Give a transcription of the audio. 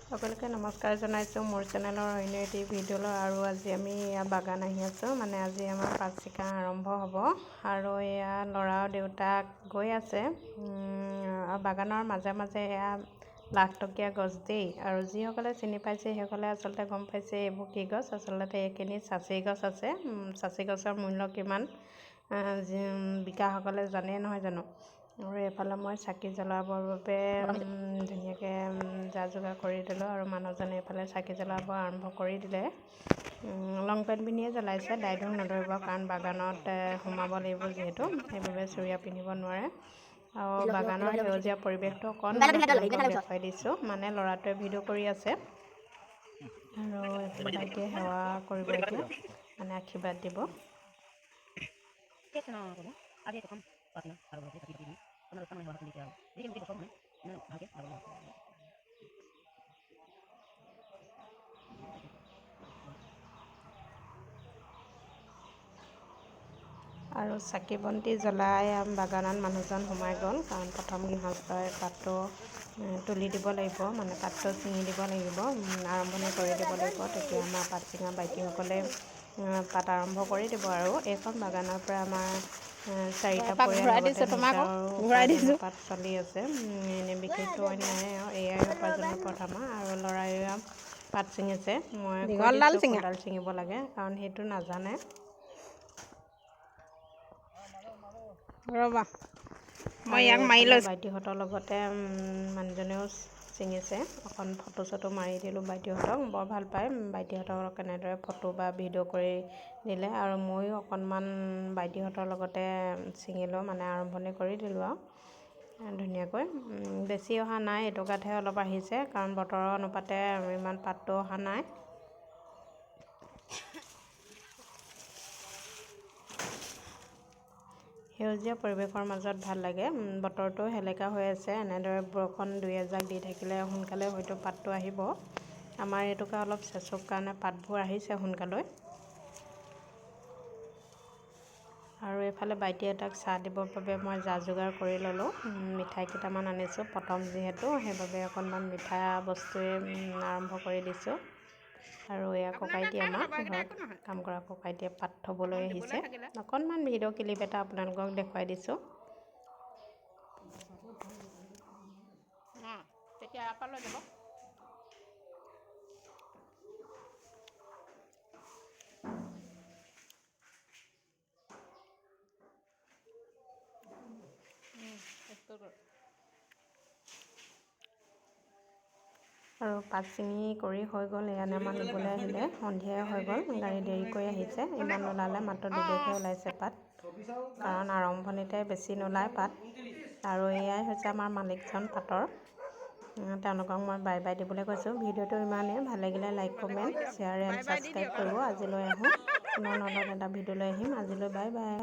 সকলোকে নমস্কাৰ জনাইছোঁ মোৰ চেনেলৰ অন্য এটি ভিডিঅ'লৈ। আৰু আজি আমি বাগান আহি আছোঁ, মানে আজি আমাৰ পাত ছিঙা আৰম্ভ হ'ব। আৰু এয়া ল'ৰা দেউতাক গৈ আছে বাগানৰ মাজে মাজে। এয়া লাখটকীয়া গছ দেই, আৰু যিসকলে চিনি পাইছে সেইসকলে আচলতে গম পাইছে এইবোৰ কি গছ। আচলতে এইখিনি চাচি গছ আছে। চাচি গছৰ মূল্য কিমান বিকাসকলে জানেই নহয় জানো। আৰু এইফালে মই চাকি জ্বলাবৰ বাবে ধুনীয়াকৈ যা যোগাৰ কৰি দিলোঁ, আৰু মানুহজনে এইফালে চাকি জ্বলাব আৰম্ভ কৰি দিলে। লং পেণ্ট পিন্ধিয়ে জ্বলাইছে, দাইঢং নধৰিব, কাৰণ বাগানত সোমাব লাগিব যিহেতু, সেইবাবে চুৰিয়া পিন্ধিব নোৱাৰে। আৰু বাগানৰ সেউজীয়া পৰিৱেশটো অকণমান আপোনালোকক দেখুৱাই দিছোঁ, মানে ল'ৰাটোৱে ভিডিঅ' কৰি আছে। আৰু এইফালে ভাইটিয়ে সেৱা কৰিব এতিয়া, মানে আশীৰ্বাদ দিব। আৰু চাকি বন্তি জ্বলাই বাগানত মানুহজন সোমাই গ'ল, কাৰণ প্ৰথম গৃহস্থই পাতটো তুলি দিব লাগিব, মানে পাতটো ছিঙি দিব লাগিব, আৰম্ভণি কৰি দিব লাগিব। তেতিয়া আমাৰ পাত ছিঙা বাইটিসকলে পাত আৰম্ভ কৰি দিব। আৰু এইখন বাগানৰ পৰা আমাৰ 4টা পৰিয়ালৰ পাত চলি আছে। এনেই বিশেষটো অন্য নাই, এয়াই উপাৰ্জনৰ পথ আমাৰ। আৰু ল'ৰাই পাত ছিঙিছে, মই কৈ দিছোঁ কোনডাল ছিঙিব লাগে, কাৰণ সেইটো নাজানে। ৰ'বা মই ইয়াক মাৰি লৈছোঁ। বাইটিহঁতৰ লগতে মানুহজনেও ছিঙিছে, অকণ ফটো চটো মাৰি দিলোঁ বাইটিহঁতক। বৰ ভাল পায় বাইটিহঁতক কেনেদৰে ফটো বা ভিডিঅ' কৰি দিলে। আৰু ময়ো অকণমান বাইটিহঁতৰ লগতে ছিঙিলোঁ, মানে আৰম্ভণি কৰি দিলোঁ আৰু ধুনীয়াকৈ। বেছি অহা নাই, এটকাতহে অলপ আহিছে, কাৰণ বতৰৰ অনুপাতে ইমান পাতটো অহা নাই। সেউজীয়া পৰিৱেশৰ মাজত ভাল লাগে। বতৰটো সেলেকা হৈ আছে, এনেদৰে বৰষুণ 2-এজাক দি থাকিলে সোনকালে হয়তো পাতটো আহিব। আমাৰ এটুকা অলপ চেঁচুক কাৰণে পাতবোৰ আহিছে সোনকালে। আৰু এইফালে বাইটি এটাক চাহ দিবৰ বাবে মই যা যোগাৰ কৰি ল'লোঁ। মিঠাই কেইটামান আনিছোঁ, প্ৰথম যিহেতু, সেইবাবে অকণমান মিঠা বস্তুৱে আৰম্ভ কৰি দিছোঁ। আৰু এয়া ককাইটি, আমাৰ ঘৰত কাম কৰা ককাইটিয়ে পাত থ'বলৈ আহিছে। অকণমান ভিডিঅ' ক্লিপ এটা আপোনালোকক দেখুৱাই দিছোঁ। তেতিয়া ইয়াৰ লৈ যাব। আৰু পাত ছিঙি কৰি হৈ গ'ল। এয়া আমাৰ নিবলৈ আহিলে, সন্ধিয়াই হৈ গ'ল, গাড়ী দেৰিকৈ আহিছে। ইমান নোলালে, মাত্ৰ 2 বেগহে ওলাইছে পাত, কাৰণ আৰম্ভণিতে বেছি নোলায় পাত। আৰু এয়াই হৈছে আমাৰ মালিকজন পাতৰ। তেওঁলোকক মই বাই বাই দিবলৈ কৈছোঁ। ভিডিঅ'টো ইমানেই, ভাল লাগিলে like, comment, share and subscribe কৰিব। আজিলৈ আহোঁ, পুনৰ নতুন এটা ভিডিঅ' লৈ আহিম। আজিলৈ বাই বাই।